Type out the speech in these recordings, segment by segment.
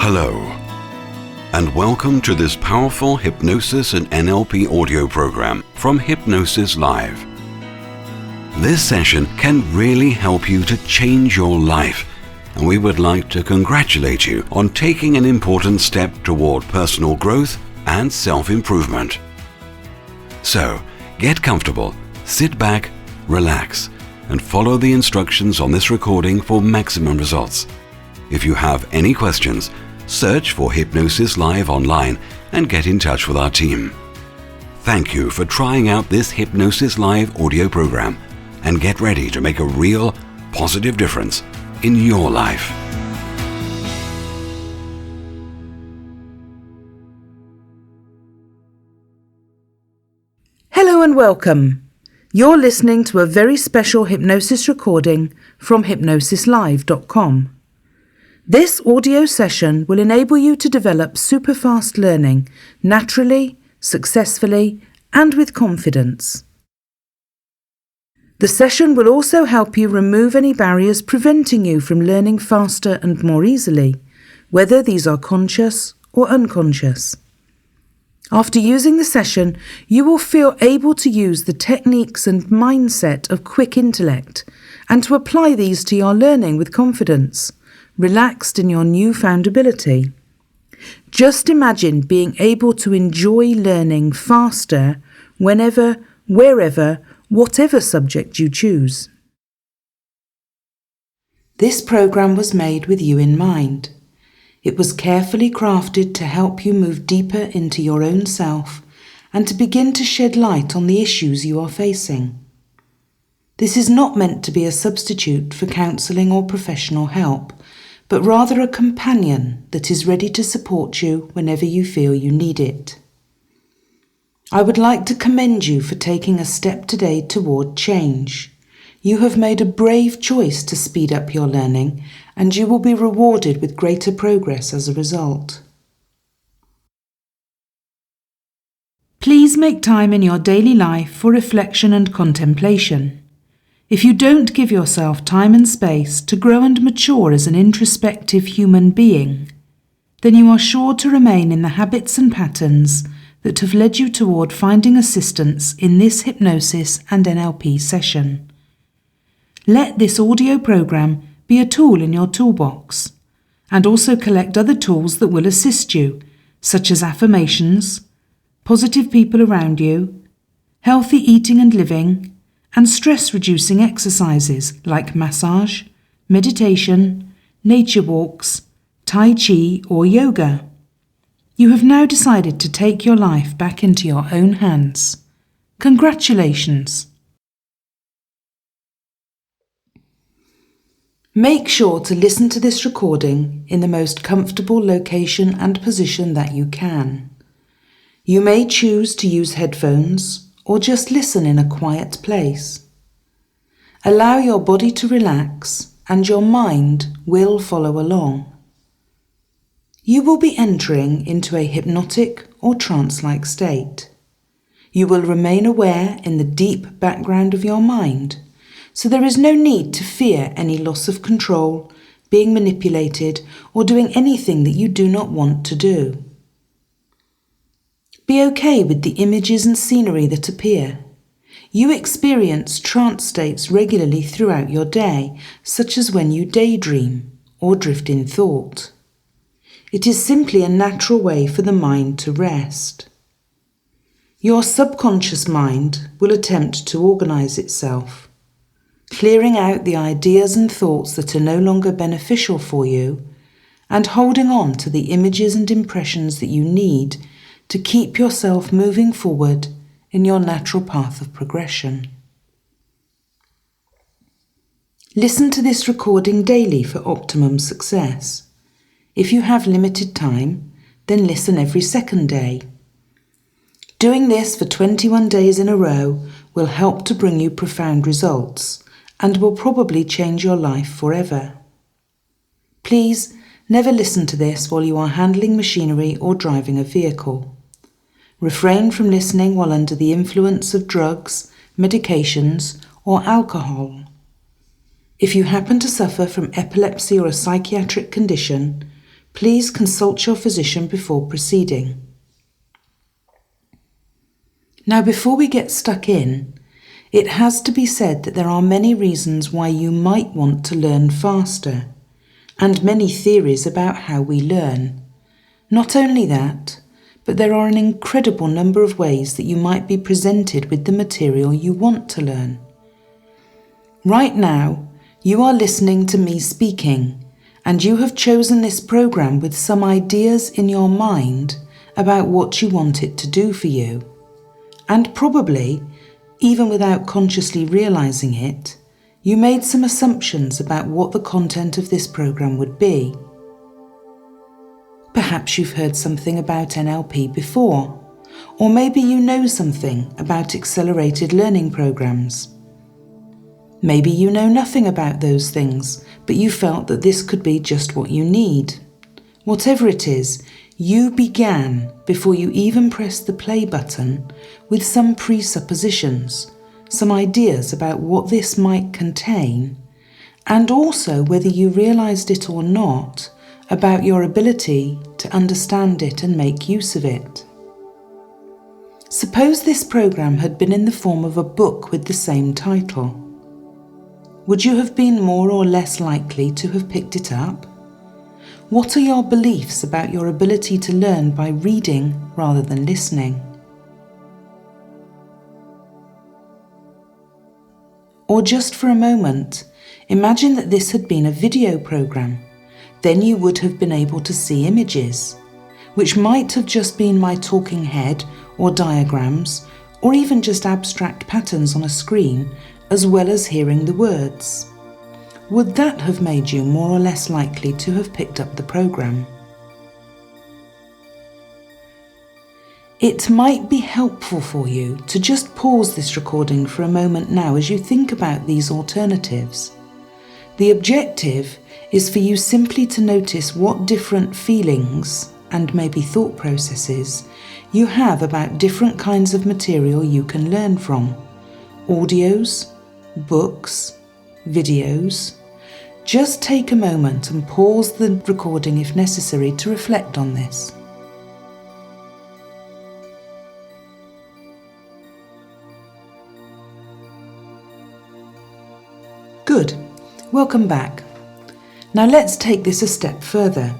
Hello, and welcome to this powerful hypnosis and NLP audio program from Hypnosis Live. This session can really help you to change your life, and we would like to congratulate you on taking an important step toward personal growth and self-improvement. So, get comfortable, sit back, relax, and follow the instructions on this recording for maximum results. If you have any questions, search for Hypnosis Live online and get in touch with our team. Thank you for trying out this Hypnosis Live audio program and get ready to make a real, positive difference in your life. Hello and welcome. You're listening to a very special hypnosis recording from hypnosislive.com. This audio session will enable you to develop super-fast learning naturally, successfully, and with confidence. The session will also help you remove any barriers preventing you from learning faster and more easily, whether these are conscious or unconscious. After using the session, you will feel able to use the techniques and mindset of quick intellect and to apply these to your learning with confidence, relaxed in your newfound ability. Just imagine being able to enjoy learning faster whenever, wherever, whatever subject you choose. This program was made with you in mind. It was carefully crafted to help you move deeper into your own self and to begin to shed light on the issues you are facing. This is not meant to be a substitute for counselling or professional help, but rather a companion that is ready to support you whenever you feel you need it. I would like to commend you for taking a step today toward change. You have made a brave choice to speed up your learning, and you will be rewarded with greater progress as a result. Please make time in your daily life for reflection and contemplation. If you don't give yourself time and space to grow and mature as an introspective human being, then you are sure to remain in the habits and patterns that have led you toward finding assistance in this hypnosis and NLP session. Let this audio program be a tool in your toolbox, and also collect other tools that will assist you, such as affirmations, positive people around you, healthy eating and living, and stress-reducing exercises like massage, meditation, nature walks, Tai Chi or yoga. You have now decided to take your life back into your own hands. Congratulations! Make sure to listen to this recording in the most comfortable location and position that you can. You may choose to use headphones or just listen in a quiet place. Allow your body to relax and your mind will follow along. You will be entering into a hypnotic or trance-like state. You will remain aware in the deep background of your mind, so there is no need to fear any loss of control, being manipulated, or doing anything that you do not want to do. Be okay with the images and scenery that appear. You experience trance states regularly throughout your day, such as when you daydream or drift in thought. It is simply a natural way for the mind to rest. Your subconscious mind will attempt to organize itself, clearing out the ideas and thoughts that are no longer beneficial for you and holding on to the images and impressions that you need to keep yourself moving forward in your natural path of progression. Listen to this recording daily for optimum success. If you have limited time, then listen every second day. Doing this for 21 days in a row will help to bring you profound results and will probably change your life forever. Please never listen to this while you are handling machinery or driving a vehicle. Refrain from listening while under the influence of drugs, medications, or alcohol. If you happen to suffer from epilepsy or a psychiatric condition, Please consult your physician before proceeding. Now, before we get stuck in, it has to be said that there are many reasons why you might want to learn faster, and many theories about how we learn. Not only that, but there are an incredible number of ways that you might be presented with the material you want to learn. Right now, you are listening to me speaking, and you have chosen this program with some ideas in your mind about what you want it to do for you. And probably, even without consciously realizing it, you made some assumptions about what the content of this program would be. Perhaps you've heard something about NLP before, or maybe you know something about accelerated learning programs. Maybe you know nothing about those things, but you felt that this could be just what you need. Whatever it is, you began, before you even pressed the play button, with some presuppositions, some ideas about what this might contain, and also, whether you realized it or not, about your ability to understand it and make use of it. Suppose this program had been in the form of a book with the same title. Would you have been more or less likely to have picked it up? What are your beliefs about your ability to learn by reading rather than listening? Or just for a moment, imagine that this had been a video program. Then you would have been able to see images, which might have just been my talking head or diagrams, or even just abstract patterns on a screen, as well as hearing the words. Would that have made you more or less likely to have picked up the program? It might be helpful for you to just pause this recording for a moment now as you think about these alternatives. The objective is for you simply to notice what different feelings and maybe thought processes you have about different kinds of material you can learn from. Audios, books, videos. Just take a moment and pause the recording if necessary to reflect on this. Good. Welcome back. Now let's take this a step further.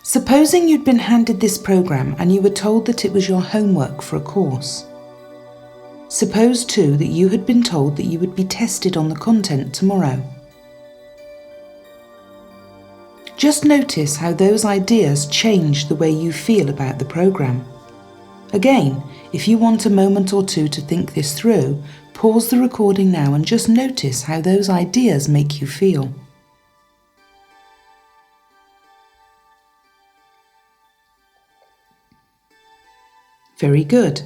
Supposing you'd been handed this program and you were told that it was your homework for a course. Suppose too that you had been told that you would be tested on the content tomorrow. Just notice how those ideas change the way you feel about the program. Again, if you want a moment or two to think this through, pause the recording now and just notice how those ideas make you feel. Very good.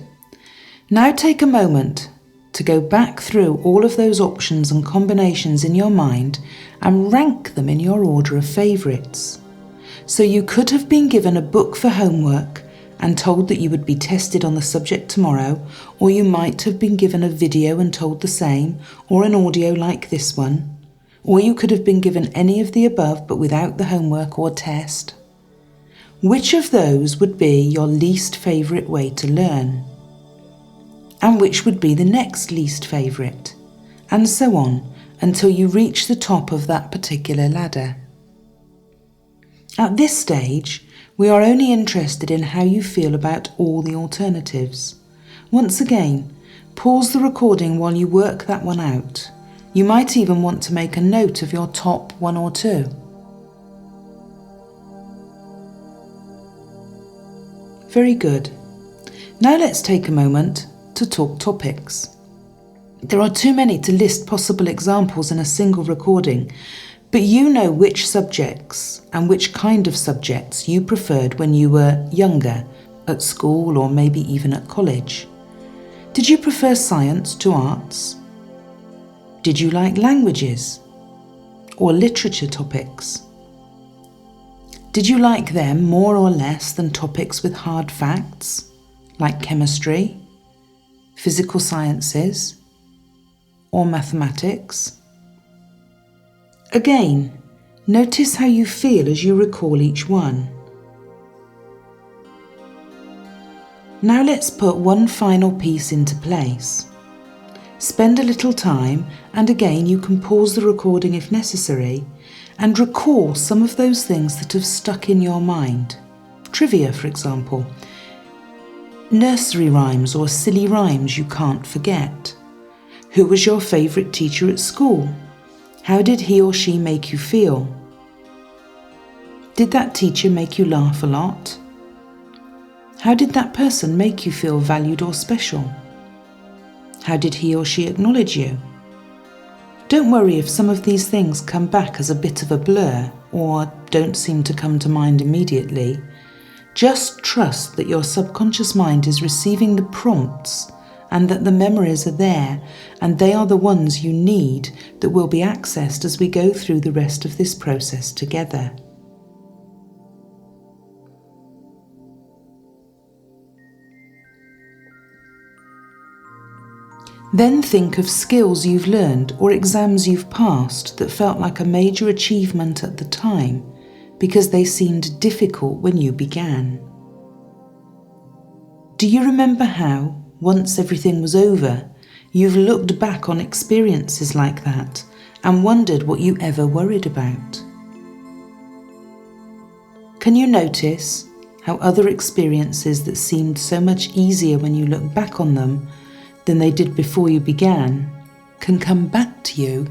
Now take a moment to go back through all of those options and combinations in your mind and rank them in your order of favourites. So you could have been given a book for homework and told that you would be tested on the subject tomorrow, or you might have been given a video and told the same, or an audio like this one, or you could have been given any of the above but without the homework or test. Which of those would be your least favourite way to learn? And which would be the next least favourite? And so on, until you reach the top of that particular ladder. At this stage, we are only interested in how you feel about all the alternatives. Once again, pause the recording while you work that one out. You might even want to make a note of your top one or two. Very good. Now let's take a moment to talk topics. There are too many to list possible examples in a single recording, but you know which subjects and which kind of subjects you preferred when you were younger, at school or maybe even at college. Did you prefer science to arts? Did you like languages or literature topics? Did you like them more or less than topics with hard facts, like chemistry, physical sciences, or mathematics? Again, Notice how you feel as you recall each one. Now let's put one final piece into place. Spend a little time, and again you can pause the recording if necessary, and recall some of those things that have stuck in your mind. Trivia, for example. Nursery rhymes or silly rhymes you can't forget. Who was your favourite teacher at school? How did he or she make you feel? Did that teacher make you laugh a lot? How did that person make you feel valued or special? How did he or she acknowledge you? Don't worry if some of these things come back as a bit of a blur or don't seem to come to mind immediately. Just trust that your subconscious mind is receiving the prompts and that the memories are there, and they are the ones you need that will be accessed as we go through the rest of this process together. Then think of skills you've learned or exams you've passed that felt like a major achievement at the time because they seemed difficult when you began. Do you remember how, once everything was over, you've looked back on experiences like that and wondered what you ever worried about? Can you notice how other experiences that seemed so much easier when you look back on them than they did before you began can come back to you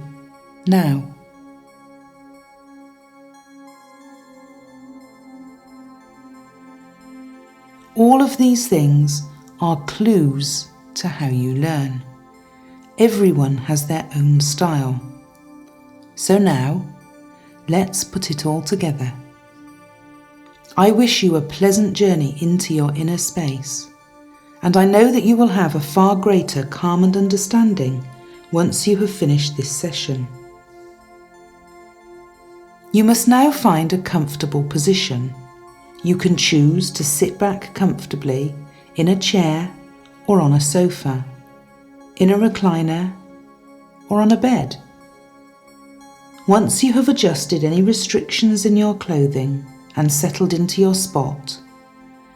now? All of these things are clues to how you learn. Everyone has their own style. So now, let's put it all together. I wish you a pleasant journey into your inner space, and I know that you will have a far greater calm and understanding once you have finished this session. You must now find a comfortable position. You can choose to sit back comfortably in a chair or on a sofa, in a recliner or on a bed. Once you have adjusted any restrictions in your clothing and settled into your spot,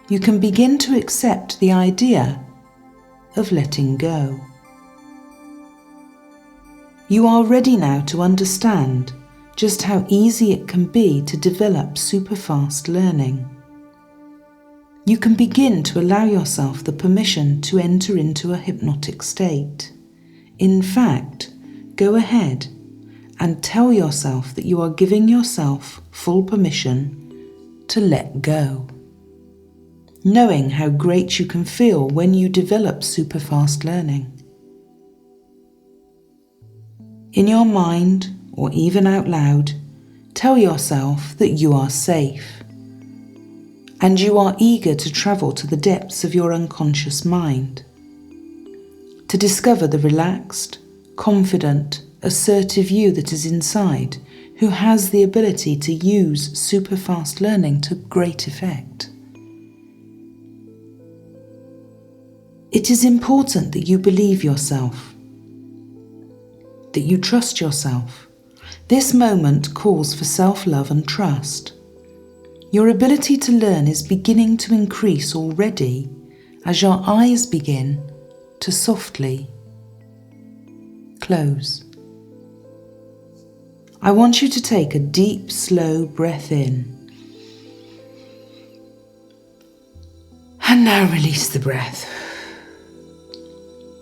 you can begin to accept the idea of letting go. You are ready now to understand just how easy it can be to develop super fast learning. You can begin to allow yourself the permission to enter into a hypnotic state. In fact, go ahead and tell yourself that you are giving yourself full permission to let go, knowing how great you can feel when you develop super fast learning. In your mind, or even out loud, tell yourself that you are safe, and you are eager to travel to the depths of your unconscious mind, to discover the relaxed, confident, assertive you that is inside, who has the ability to use super fast learning to great effect. It is important that you believe yourself, that you trust yourself. This moment calls for self-love and trust. Your ability to learn is beginning to increase already as your eyes begin to softly close. I want you to take a deep, slow breath in. And now release the breath.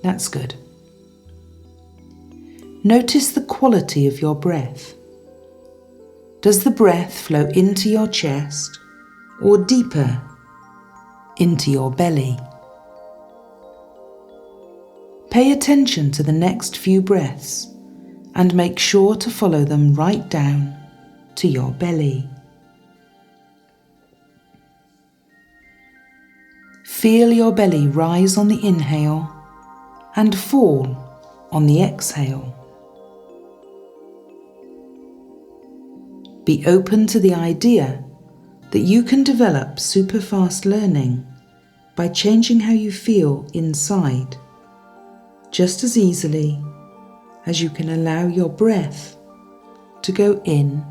That's good. Notice the quality of your breath. Does the breath flow into your chest or deeper into your belly? Pay attention to the next few breaths and make sure to follow them right down to your belly. Feel your belly rise on the inhale and fall on the exhale. Be open to the idea that you can develop super fast learning by changing how you feel inside, just as easily as you can allow your breath to go in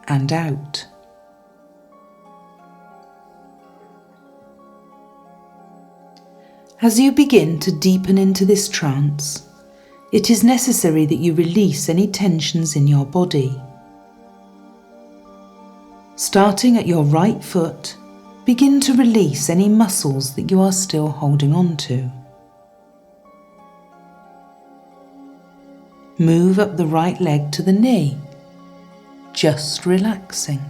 and out. As you begin to deepen into this trance, it is necessary that you release any tensions in your body. Starting at your right foot, begin to release any muscles that you are still holding on to. Move up the right leg to the knee, just relaxing.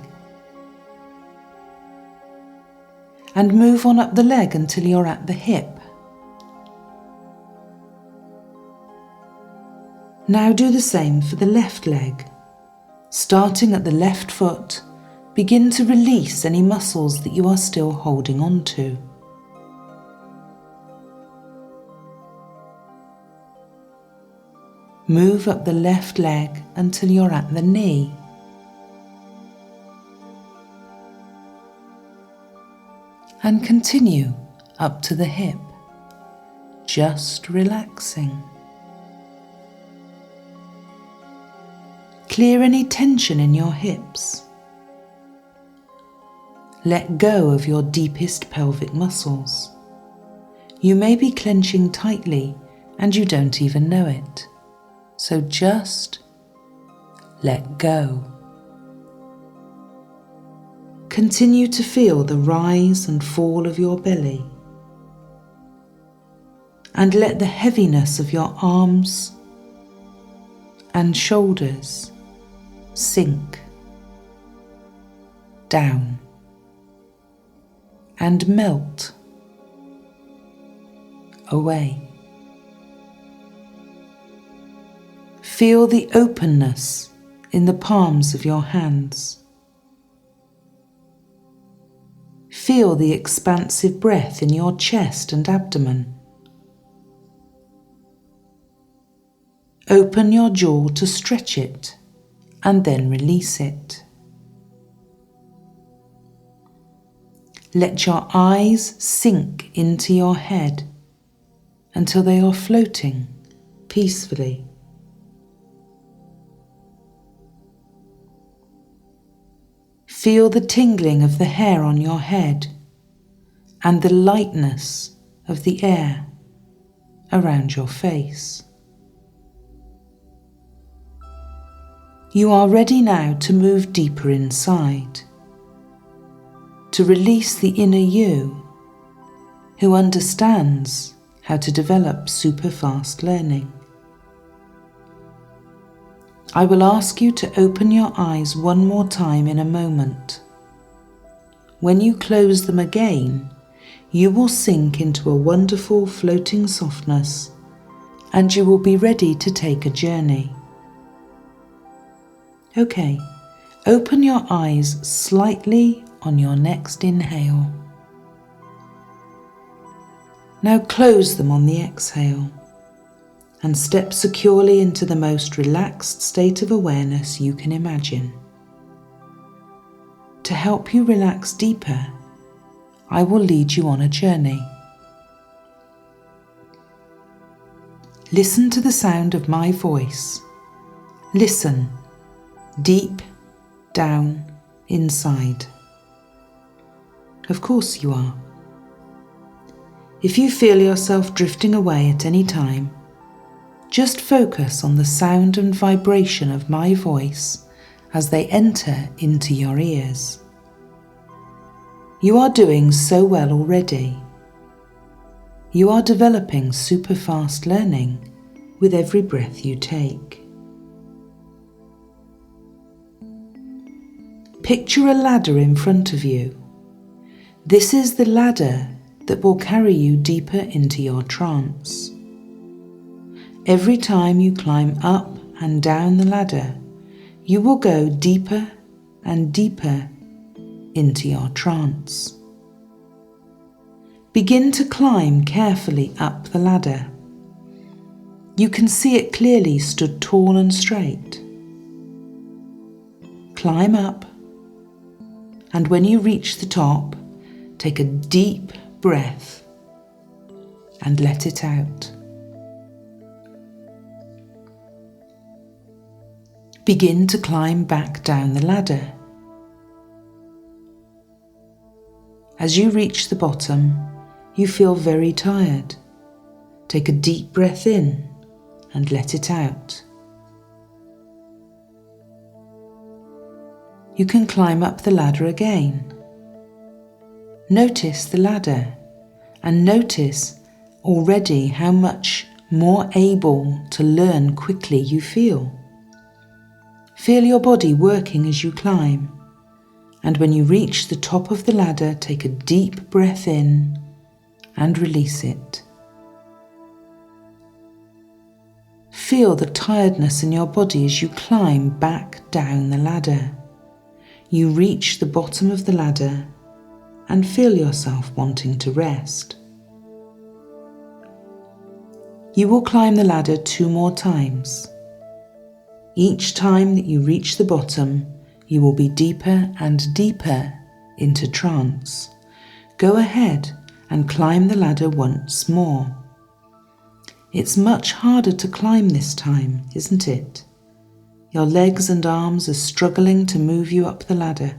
And move on up the leg until you're at the hip. Now do the same for the left leg. Starting at the left foot, begin to release any muscles that you are still holding on to. Move up the left leg until you're at the knee. And continue up to the hip, just relaxing. Clear any tension in your hips. Let go of your deepest pelvic muscles. You may be clenching tightly and you don't even know it. So just let go. Continue to feel the rise and fall of your belly. And let the heaviness of your arms and shoulders sink down and melt away. Feel the openness in the palms of your hands. Feel the expansive breath in your chest and abdomen. Open your jaw to stretch it and then release it. Let your eyes sink into your head until they are floating peacefully. Feel the tingling of the hair on your head and the lightness of the air around your face. You are ready now to move deeper inside, to release the inner you who understands how to develop super fast learning. I will ask you to open your eyes one more time in a moment. When you close them again, you will sink into a wonderful floating softness and you will be ready to take a journey. Okay, open your eyes slightly on your next inhale. Now close them on the exhale and step securely into the most relaxed state of awareness you can imagine. To help you relax deeper, I will lead you on a journey. Listen to the sound of my voice. Listen deep down inside. Of course you are. If you feel yourself drifting away at any time, just focus on the sound and vibration of my voice as they enter into your ears. You are doing so well already. You are developing super fast learning with every breath you take. Picture a ladder in front of you. This is the ladder that will carry you deeper into your trance. Every time you climb up and down the ladder, you will go deeper and deeper into your trance. Begin to climb carefully up the ladder. You can see it clearly stood tall and straight. Climb up, and when you reach the top, take a deep breath and let it out. Begin to climb back down the ladder, As you reach the bottom, you feel very tired. Take a deep breath in and let it out. You can climb up the ladder again. Notice the ladder and notice already how much more able to learn quickly you feel. Feel your body working as you climb, and when you reach the top of the ladder, take a deep breath in and release it. Feel the tiredness in your body as you climb back down the ladder. You reach the bottom of the ladder and feel yourself wanting to rest. You will climb the ladder 2 more times. Each time that you reach the bottom, you will be deeper and deeper into trance. Go ahead and climb the ladder once more. It's much harder to climb this time, isn't it? Your legs and arms are struggling to move you up the ladder.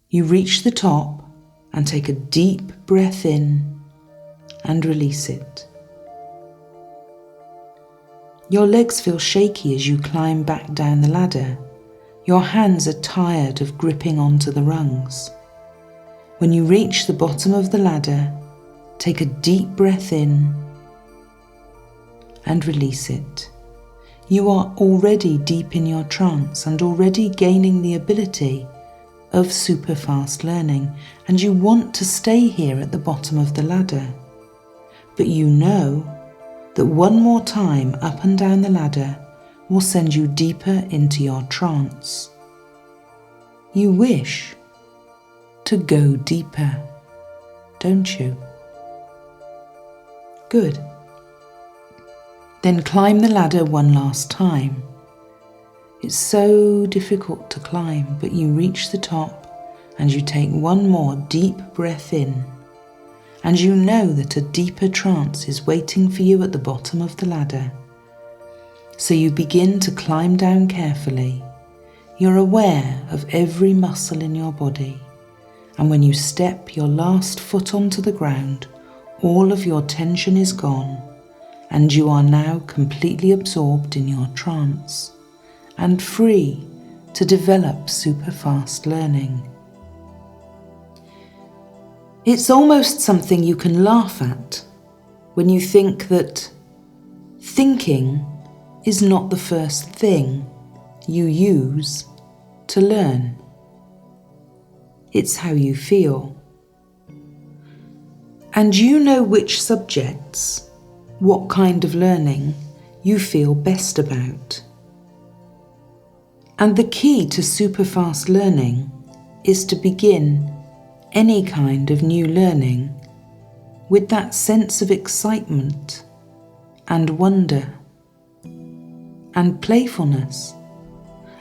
You reach the top and take a deep breath in and release it. Your legs feel shaky as you climb back down the ladder. Your hands are tired of gripping onto the rungs. When you reach the bottom of the ladder, take a deep breath in and release it. You are already deep in your trance and already gaining the ability of super fast learning, and you want to stay here at the bottom of the ladder. But you know that one more time up and down the ladder will send you deeper into your trance. You wish to go deeper, don't you? Good. Then climb the ladder one last time. It's so difficult to climb, but you reach the top and you take one more deep breath in, and you know that a deeper trance is waiting for you at the bottom of the ladder. So you begin to climb down carefully. You're aware of every muscle in your body, and when you step your last foot onto the ground, all of your tension is gone, and you are now completely absorbed in your trance and free to develop super fast learning. It's almost something you can laugh at when you think that thinking is not the first thing you use to learn. It's how you feel. And you know which subjects, what kind of learning you feel best about. And the key to super fast learning is to begin any kind of new learning with that sense of excitement and wonder and playfulness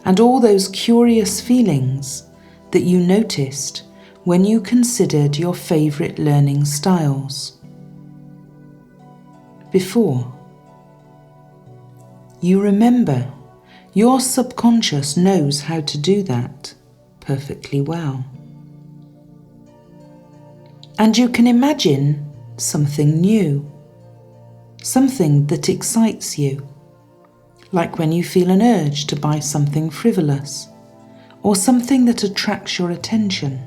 and all those curious feelings that you noticed when you considered your favourite learning styles before. You remember, your subconscious knows how to do that perfectly well. And you can imagine something new, something that excites you, like when you feel an urge to buy something frivolous or something that attracts your attention,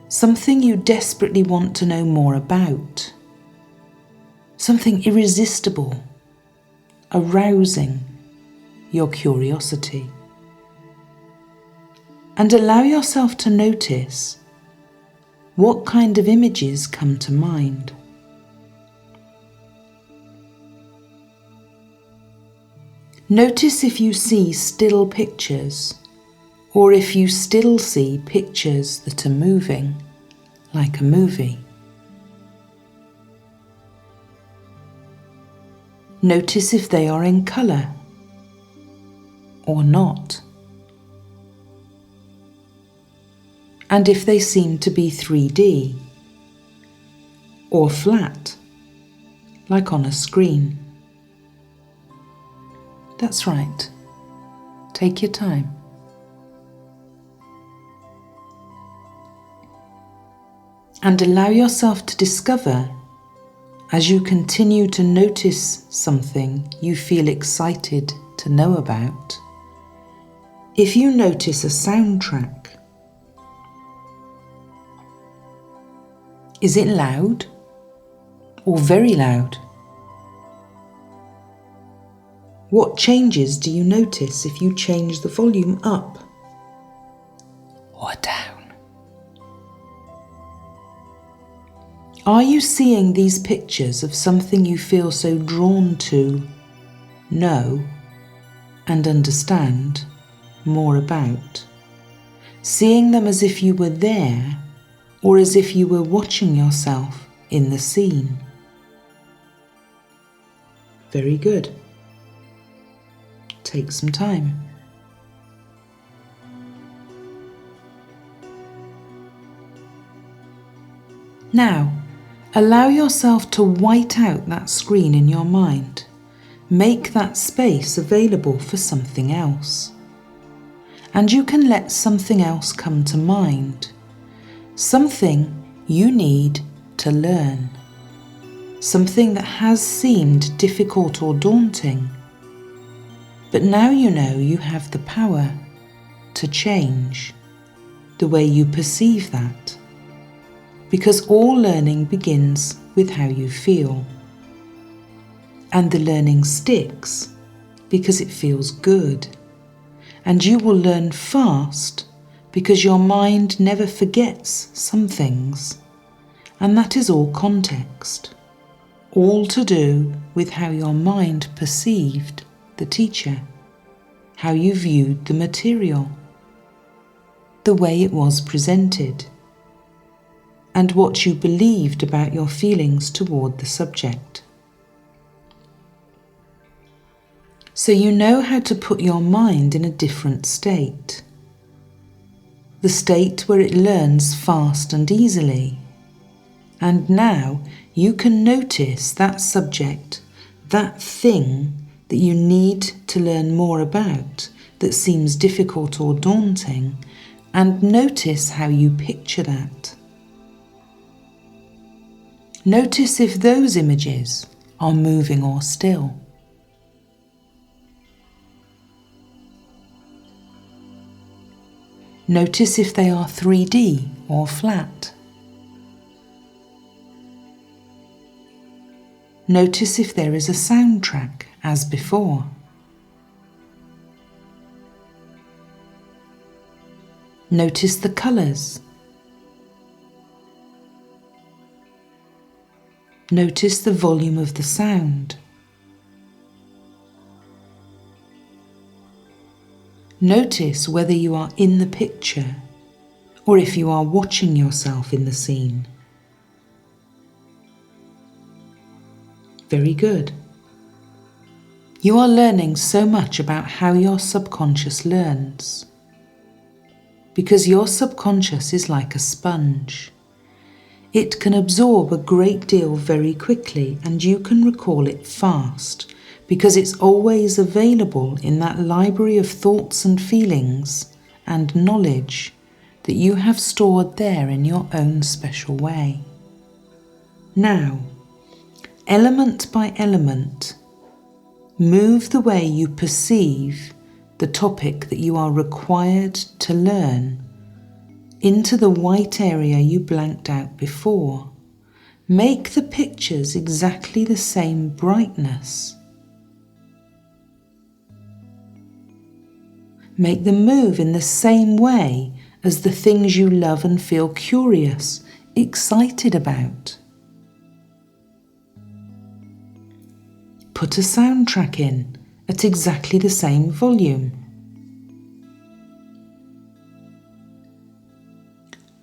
something you desperately want to know more about, something irresistible, arousing your curiosity. And allow yourself to notice what kind of images come to mind. Notice if you see still pictures, or if you still see pictures that are moving, like a movie. Notice if they are in colour or not, and if they seem to be 3D or flat, like on a screen. That's right. Take your time. And allow yourself to discover, as you continue to notice something you feel excited to know about. If you notice a soundtrack, is it loud or very loud? What changes do you notice if you change the volume up or down? Are you seeing these pictures of something you feel so drawn to, know, and understand more about? Seeing them as if you were there, or as if you were watching yourself in the scene? Very good. Take some time. Now, allow yourself to white out that screen in your mind. Make that space available for something else. And you can let something else come to mind. Something you need to learn. Something that has seemed difficult or daunting. But now you know you have the power to change the way you perceive that. Because all learning begins with how you feel. And the learning sticks because it feels good. And you will learn fast because your mind never forgets some things. And that is all context. All to do with how your mind perceived the teacher, how you viewed the material, the way it was presented, and what you believed about your feelings toward the subject. So you know how to put your mind in a different state. The state where it learns fast and easily. And now you can notice that subject, that thing that you need to learn more about, that seems difficult or daunting, and notice how you picture that. Notice if those images are moving or still. Notice if they are 3D or flat. Notice if there is a soundtrack as before. Notice the colours. Notice the volume of the sound. Notice whether you are in the picture or if you are watching yourself in the scene. Very good. You are learning so much about how your subconscious learns. Because your subconscious is like a sponge. It can absorb a great deal very quickly, and you can recall it fast because it's always available in that library of thoughts and feelings and knowledge that you have stored there in your own special way. Now, element by element, move the way you perceive the topic that you are required to learn into the white area you blanked out before. Make the pictures exactly the same brightness. Make them move in the same way as the things you love and feel curious, excited about. Put a soundtrack in at exactly the same volume.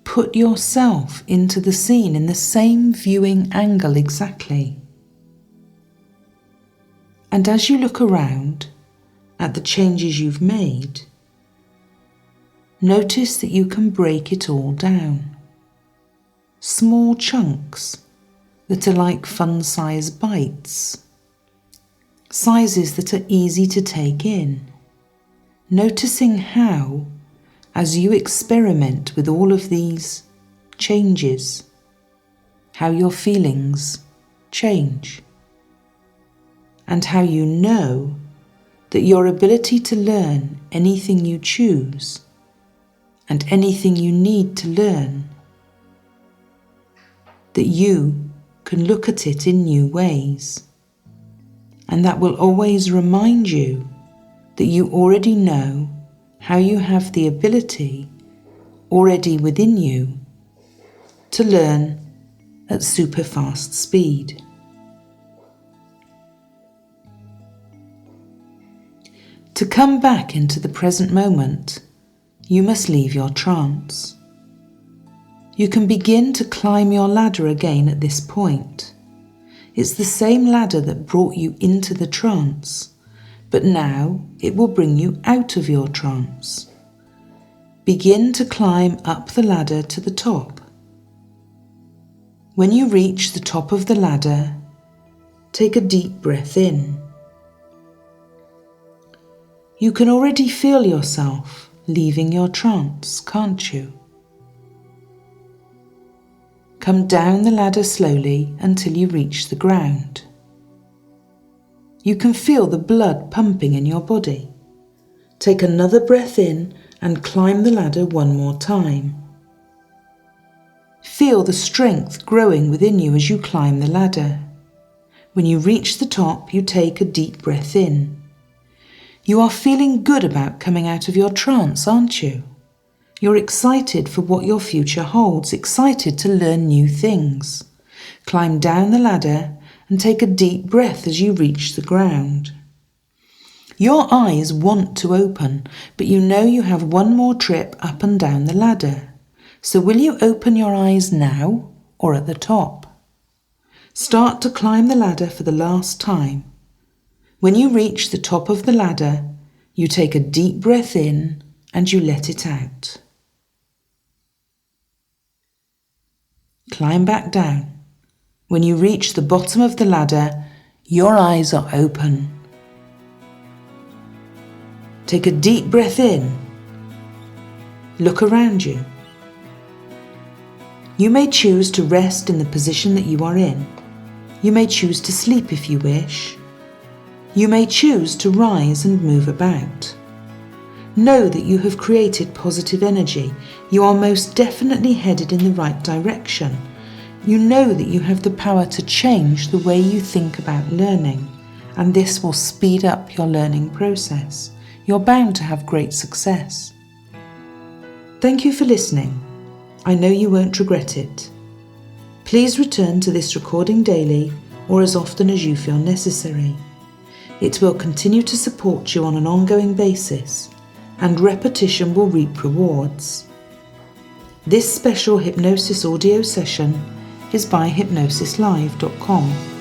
Put yourself into the scene in the same viewing angle exactly. And as you look around at the changes you've made, notice that you can break it all down. Small chunks that are like fun-size bites. Sizes that are easy to take in. Noticing how, as you experiment with all of these changes how your feelings change, and how you know that your ability to learn anything you choose and anything you need to learn, that you can look at it in new ways, and that will always remind you that you already know how you have the ability already within you to learn at super fast speed. To come back into the present moment, you must leave your trance. You can begin to climb your ladder again at this point. It's the same ladder that brought you into the trance, but now it will bring you out of your trance. Begin to climb up the ladder to the top. When you reach the top of the ladder, take a deep breath in. You can already feel yourself leaving your trance, can't you? Come down the ladder slowly until you reach the ground. You can feel the blood pumping in your body. Take another breath in and climb the ladder one more time. Feel the strength growing within you as you climb the ladder. When you reach the top, you take a deep breath in. You are feeling good about coming out of your trance, aren't you? You're excited for what your future holds, excited to learn new things. Climb down the ladder and take a deep breath as you reach the ground. Your eyes want to open, but you know you have one more trip up and down the ladder. So will you open your eyes now or at the top? Start to climb the ladder for the last time. When you reach the top of the ladder, you take a deep breath in and you let it out. Climb back down. When you reach the bottom of the ladder, your eyes are open. Take a deep breath in. Look around you. You may choose to rest in the position that you are in. You may choose to sleep if you wish. You may choose to rise and move about. Know that you have created positive energy. You are most definitely headed in the right direction. You know that you have the power to change the way you think about learning, and this will speed up your learning process. You're bound to have great success. Thank you for listening. I know you won't regret it. Please return to this recording daily or as often as you feel necessary. It will continue to support you on an ongoing basis, and repetition will reap rewards. This special hypnosis audio session is by hypnosislive.com.